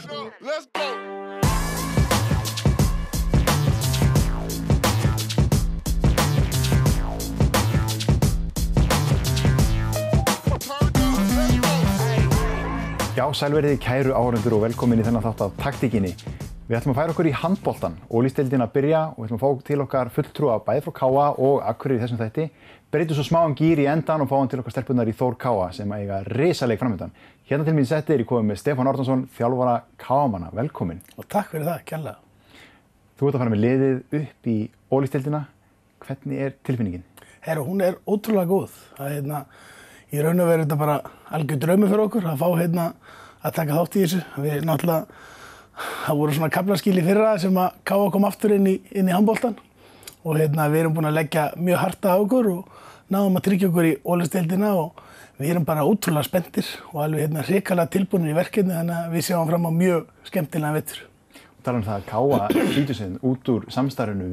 Let's go. Já, sælverið kæru áhorfendur og velkomin í þennan þátt af taktíkinni. Við ætlum að færa okkur í handboltan, Ólís-deildin að byrja og við ætlum að fá til okkar fulltrúa bæði frá KA og Akureyri í þessum þætti. Breytum svo smáan gír í endan og fáum til okkar stelpunnar í Þór KA sem eiga risaleik framöndan. Hérna til mín setti er ég komið með Stefán Árnason, þjálfara KA-manna. Velkomin. Og takk fyrir það, kærlega. Þú ert að fara með liðið upp í Ólís-deildina. Hvernig er tilfinningin? Herra, hún er ótrúlega góð. Í raun og veru þetta bara algjör draumur fyrir okkur að fá að taka þátt í þessu. Við náttúrulega, það voru svona kaflaskil í fyrra sem að KA kom aftur inn í handboltan og við erum búin að leggja mjög hart á okkur og náðum að tryggja okkur í Ólís-deildina og við erum bara ótrúlega spenntir og alveg hrikalega tilbúnir í verkefni þannig að við sjáum fram á mjög skemmtilegan vetur. Þú talar um það að KA flýtur sig út úr samstarfinu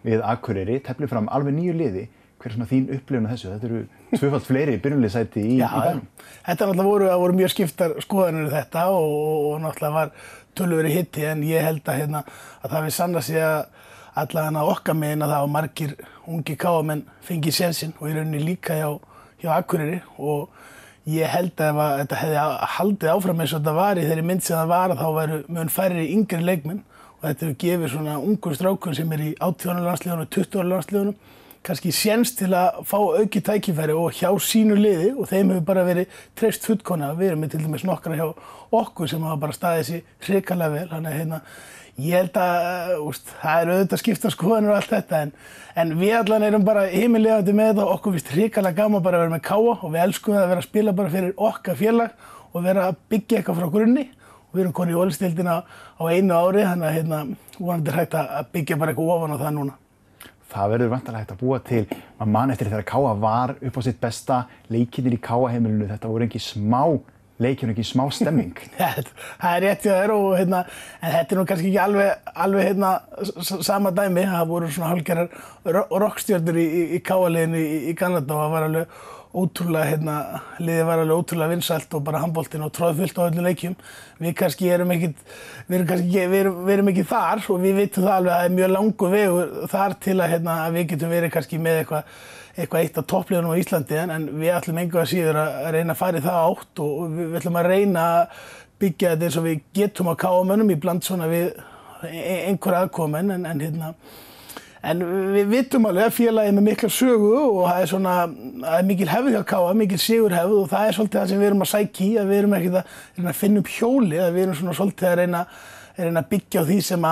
við Akureyri, teflir fram alveg nýju liði. Hver er svona þín upplifun á þessu? Þetta eru tvöfalt fleiri byrjunarliðssæti í bænum. Þetta náttúrulega voru mjög skiptar skoðanir þetta og náttúrulega var töluverður hiti en ég held að það við sanna sig að allavega okkar megin að það var margir ungi KA-menn fengið sénsinn og í rauninni líka hjá Akureyri og ég held að ef þetta hefði haldið áfram eins og þetta var í þeirri mynd sem það var þá væru mun færri yngri leikmenn og þetta hefur gefið svona ungur strákur sem er í 18 ára landsliðunum og 20 ára landsliðunum kannski séns til að fá aukið tækifæri og hjá sínu liði og þeim hefur bara verið treyst fullkomlega. Við erum með til dæmis nokkra hjá okkur sem hafa bara staðið sig hrikalega vel. Þannig að ég held að það eru auðvitað skiptar skoðanir og allt þetta en við allan erum bara himinlifandi með þetta og okkur finnst hrikalega gaman bara að vera með KA og við elskum að vera að spila bara fyrir okkar félag og vera að byggja eitthvað frá grunni og við erum konið í Ólís-deildina á einu ári þannig að vonandi er hægt að byggja bara eitthvað ofan á það núna. Það verður vantarlega hægt að búa til að man eftir þegar KA var upp á sitt besta leikirnir í KA-heimilinu. Þetta voru ekki smá leikir og ekki smá stemming. Það er rétt hjá þér en þetta er nú kannski ekki alveg sama dæmi. Það voru svona hálfgerðar rockstjörnur í KA-liðinu í Kanada og það var alveg ótrúlega, liðið var alveg ótrúlega vinsælt og bara handboltinn og troðfullt á öllum leikjum. Við erum ekki þar og við vitum það alveg að það er mjög langur vegur þar til að við getum verið kannski með eitthvað eitt af toppliðunum á Íslandi en við ætlum engu að síður að reyna að fara í það átt og við ætlum að reyna að byggja þetta eins og við getum á KA-mönnum íbland svona við einhver aðkomin en við vitum alveg að félagið er með mikla sögu og það er mikil hefð hjá KA, mikil sigurhefð og það er svolítið það sem við erum að sækja í, að við erum ekkert að reyna að finna upp hjólið, að við erum svona svolítið að reyna að byggja á því sem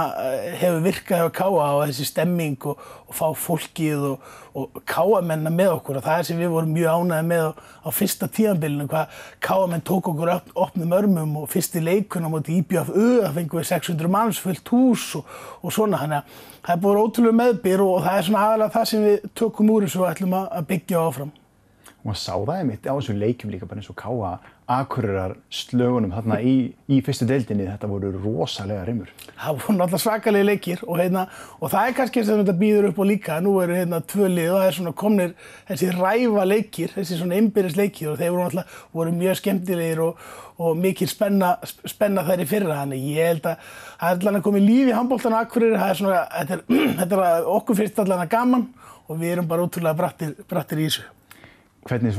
hefur virkað hjá KA og þessi stemming og fá fólkið og KA-mennina með okkur og það er sem við vorum mjög ánægðir með á fyrsta tímabilinu hvað KA-menn tók okkur opnum örmum og fyrsti leikurinn á móti IBFU það fengum við 600 manns fullt hús og svona þannig að það er búið ótrúlega meðbyr og það er svona aðalega það sem við tökum úr þessu og ætlum að byggja áfram. Og maður sá það einmitt á þessum leikjum líka bara eins og KA Akureyrar slögunum þarna í fyrstu deildinni, þetta voru rosalega rimur. Það voru náttúrulega svakalegi leikir og það er kannski sem þetta býður upp á líka. Nú eru tvö lið og það er svona komnir þessi ræfa leikir, þessi svona innbyrðis leikir og þeir voru mjög skemmtilegir og mikil spenna þær í fyrra. Þannig ég held að það er allan að koma í líf í handboltan á Akureyri, þetta er okkur fyrst allan að gaman og við erum bara ótrúlega brattir í þessu. Hvernig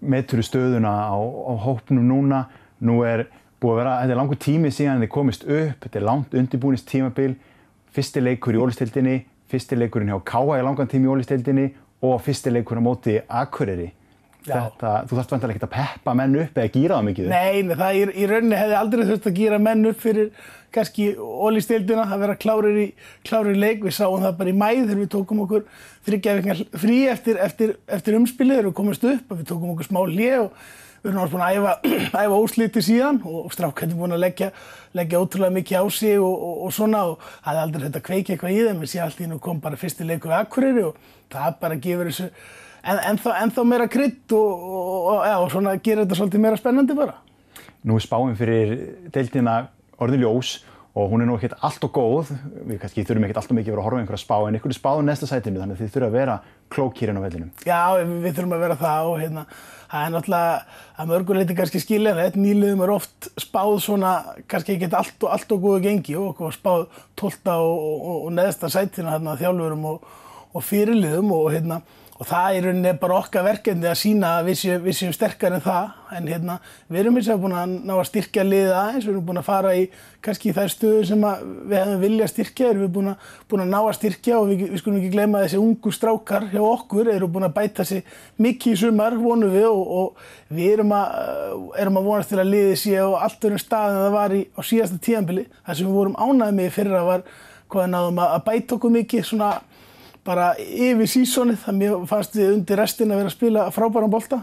meturðu stöðuna á hópnum núna? Nú er búið að vera, þetta er langur tími síðan þið komist upp, þetta er langt undirbúnings tímabil, fyrsti leikur í Ólís-deildinni, fyrsti leikurinn hjá KA í langan tími í Ólís-deildinni og fyrsti leikur á móti Akureyri. Þú þarft vantarlega ekkert að peppa menn upp eða gíra það mikið? Nei, það í rauninni hefði aldrei þurft að gíra menn upp fyrir kannski Ólís-deildina, að vera klárir leik. Við sáum það bara í maí þegar við tókum okkur 3 vikna frí eftir umspilið þegar við komumst upp og við tókum okkur smá hlé og við erum búin að æfa úrslitið síðan og strákarnir búin að leggja ótrúlega mikið á sig og svona og það er aldrei þetta kveikja eitthvað í þeim. Við séum allt í nú kom bara fyrsti leikur við Akureyri og það bara gefur þessu ennþá meira krydd og svona gerir þetta svolítið meira spennandi bara. Nú er spáin fyrir deildina orðin ljós og hún nú ekkert allt og góð, við kannski þurfum ekkert allt og mikið að vera að horfa einhverja spá, en ykkur er spáð næsta sætinu, þannig að þið þurfa að vera klók hér inn á vellinum. Já, við þurfum að vera það og það náttúrulega að mörgu leyti kannski skiljanlegt, nýliðum oft spáð svona, kannski ekki allt og góðu gengi og spáð 12. og neðsta sætina þarna þjálfurum og fyrirliðum og það í rauninni bara okkar verkefni að sýna að við séum sterkari en það, en við erum hins vegar búin að ná að styrkja liðið aðeins, við erum búin að fara í kannski þær stöður sem við hefðum viljað styrkja, erum við búin að ná að styrkja og við skulum ekki gleyma að þessi ungu strákar hjá okkur eru búin að bæta sig mikið í sumar, vonum við, og við erum að vonast til að liðið sé á allt öðrum stað en það var á síðasta tímabili. Það sem við vorum ánægðir með í fyrra var hvað við náðum að bæta okkur mikið svona bara yfir sísonið, það mér fannst við undir restina að vera að spila frábæran bolta.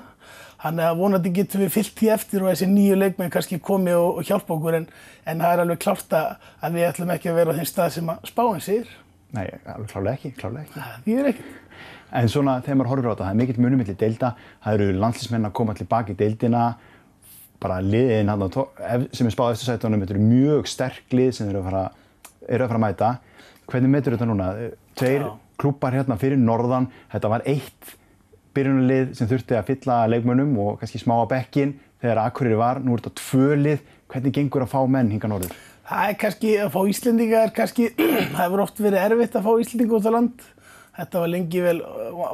Þannig að vonandi getum við fyllt því eftir og þessi nýju leikmenn kannski komi og hjálpa okkur, en það er alveg klárt að við ætlum ekki að vera á þeim stað sem að spáin segir. Nei, alveg klárlega ekki. Það er ekki. En svona þegar maður horfir á þetta, það er mikill munur milli deilda, það eru landsliðsmenn að koma tilbaka í deildina, bara liðin sem er spáð eftir sætunum, þetta eru mjög sterk lið sem eru að fara að mæta. Hvernig metur þetta núna? 2 klúbbar hérna fyrir norðan, þetta var 1 byrjunarlið sem þurfti að fylla leikmönnum og kannski smá á bekkinn þegar Akureyri var, nú er þetta 2 lið, hvernig gengur að fá menn hingað norður? Það er kannski að fá Íslendinga, það hefur oft verið erfitt að fá Íslendinga út á land. Þetta var lengi vel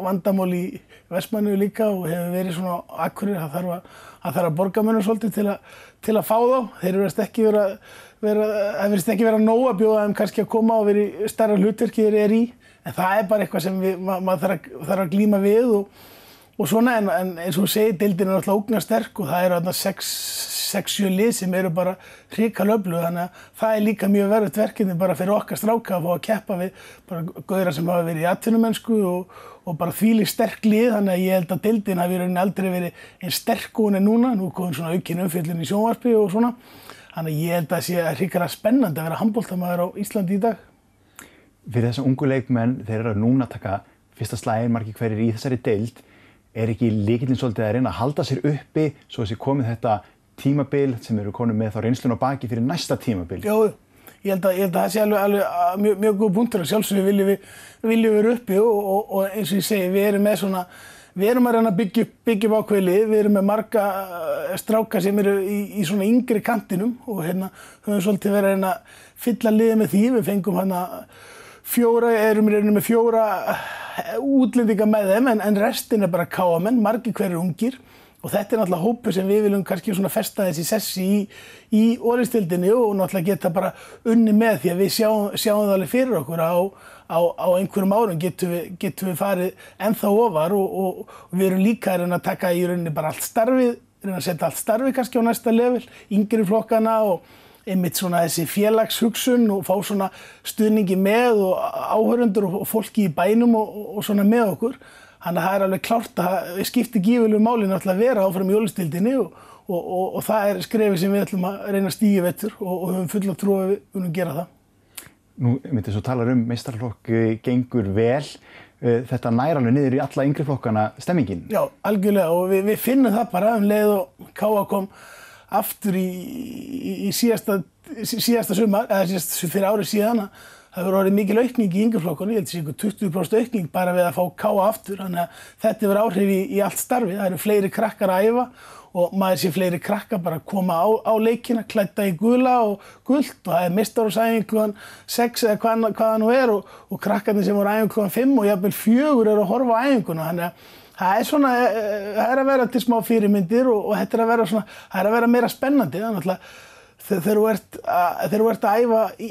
vandamál í Vestmannaeyjum líka og hefur verið svona á Akureyri, það þarf að borga mönnum svolítið til að fá þá. Þeir virðast ekki vera nóg að bjóða þeim kannski að koma og vera í stærra hlutverki þeir eru í. En það er bara eitthvað sem maður þarf að glíma við og svona, en eins og segir, deildin er náttúrulega ógnarsterk og það eru þarna 6-7 lið sem eru bara hrikalega öflug, þannig að það er líka mjög verðugt verkefni bara fyrir okkar stráka að fá að keppa við bara gauðra sem hafa verið í atvinnumennsku og bara þvílík sterk lið, þannig að ég held að deildin hafi í rauninni aldrei verið eins sterk og hún er núna, nú komin svona aukin umfjöllun í sjónvarpi og svona, þannig að ég held að það sé hrikalega spennandi að vera handboltamaður á Íslandi í dag. Fyrir þessa ungu leikmenn, þeir eru núna að taka fyrsta slaginn, margir hverjir í þessari deild, er ekki lykillinn svolítið að reyna að halda sér uppi svo þessi komið þetta tímabil sem eru konum með þá reynslun á baki fyrir næsta tímabil? Jó, ég held að það sé alveg mjög góð punktur og sjálfsögðu viljum við vera uppi og eins og ég segi, við erum að reyna að byggja upp ákveðið lið, við erum með marga stráka sem eru í svona yngri kantinum og höfum svolítið verið að reyna að fylla liðið með því, við fengum erum með 4 útlendinga með þeim, en restin er bara KA-menn, margir hverjir ungir og þetta er náttúrulega hópur sem við viljum kannski svona festa þessi sessi í orðistildinni og náttúrulega geta bara unni með því að við sjáum það alveg fyrir okkur á einhverjum árum getum við farið ennþá ofar og við erum líka að reyna að taka í rauninni bara allt starfið, reyna að setja allt starfið kannski á næsta level, yngri flokkana og einmitt svona þessi félagshugsun og fá svona stuðningi með og áhorfendur og fólki í bænum og svona með okkur. Þannig að það er alveg klárt að við skipti gífurlegu máli náttúrulega að vera áfram í orðstildinni og það er skrefið sem við ætlum að reyna að stíga í vetur og höfum fulla trú að við munum gera það. Nú, eins og talar meistaraflokk gengur vel. Þetta nær alveg niður í alla yngri flokkana stemmingin? Já, algjörlega og við finnum það bara leið og KA kom aftur í síðasta sumar, eða fyrir árið síðan að það hefur orðið mikil aukning í yngri flokkunum, ég held að sé ykkur 20% aukning bara við að fá KA aftur, þannig að þetta hefur áhrif í allt starfið, það eru fleiri krakkar að æfa og maður sé fleiri krakkar bara að koma á leikina, klædda í gula og gult og það er meistarársæfing klukkan 6 eða hvað það nú er og krakkarnir sem voru æfing klukkan 5 og jafnvel 4 eru að horfa á æfinguna, þannig að það er svona, það er að vera til smá fyrirmyndir og þetta er að vera svona, það er að vera meira spennandi, þannig að þegar þú ert að æfa í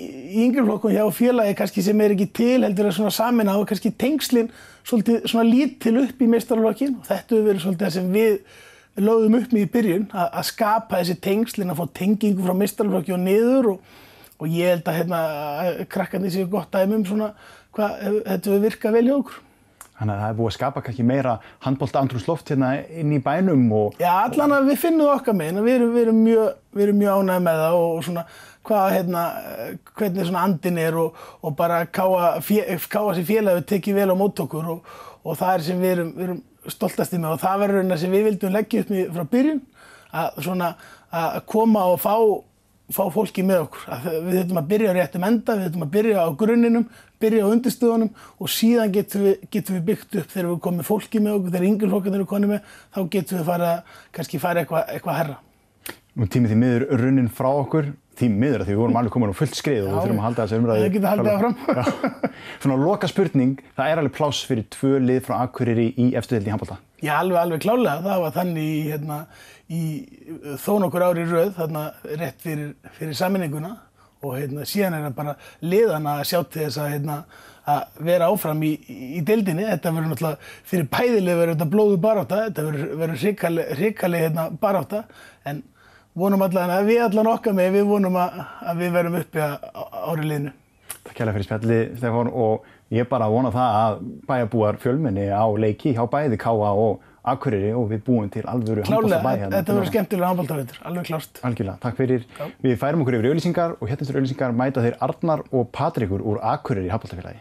yngri flokkum hjá félagi kannski sem er ekki til, heldur að svona sameina og kannski tengslin svolítið svona lítil upp í meistaraflokkin og þetta hefur verið svolítið það sem við lögðum upp með í byrjun, að skapa þessi tengslin, að fá tengingu frá meistaraflokki og niður og ég held að krakkarnir séu gott dæmi svona hvað þetta hefur virkað vel hjá okkur. Þannig að það er búið að skapa kannski meira handbolta-andrúmsloft hérna inn í bænum og... Já, allan að við finnum okkar megin, við erum mjög ánægðir með það og svona hvernig svona andinn er og bara KA sem félag við tekið vel á mót okkur og það er sem við erum stoltasti með og það verður raunina sem við vildum leggja upp með frá byrjun að svona að koma og fá fá fólki með okkur. Við þurfum að byrja á réttum enda, við þurfum að byrja á grunninum, byrja á undirstöðunum og síðan getum við byggt upp þegar við komum með fólki með okkur, þegar yngri flokkarnir eru konum með, þá getum við kannski fara eitthvað herra. Nú tíminn því miður runnin frá okkur, því miður að því við vorum alveg komin á fullt skrið og við þurfum að halda þessu umræðu. Við getum haldið áfram. Svona loka spurning, það er alveg pláss fyrir 2 lið frá Akureyri í efstu deild í handbolta? Já, alveg klárlega. Það var þannig í þó nokkur ári í röð, þarna rétt fyrir sameininguna og síðan það bara liðana að sjá til þess að vera áfram í deildinni. Þetta verður náttúrulega fyrir bæðilið verður þetta blóðu barátta, þetta verður hrikaleg barátta, en vonum allan við okkar með, við vonum að við verðum uppi ári liðinu. Takk kærlega fyrir spjallið, Stefán, og ég bara vona það að bæjarbúar fjölmenni á leiki hjá bæði KA og Akureyri og við búum til alvöru handboltabæ hérna. Þetta verður skemmtilega handboltavetur, alveg klárt. Algjörlega, takk fyrir. Já. Við færum okkur yfir auglýsingar og hérna eftir auglýsingar mæta þeir Arnar og Patrekur úr Akureyri handboltafélagi.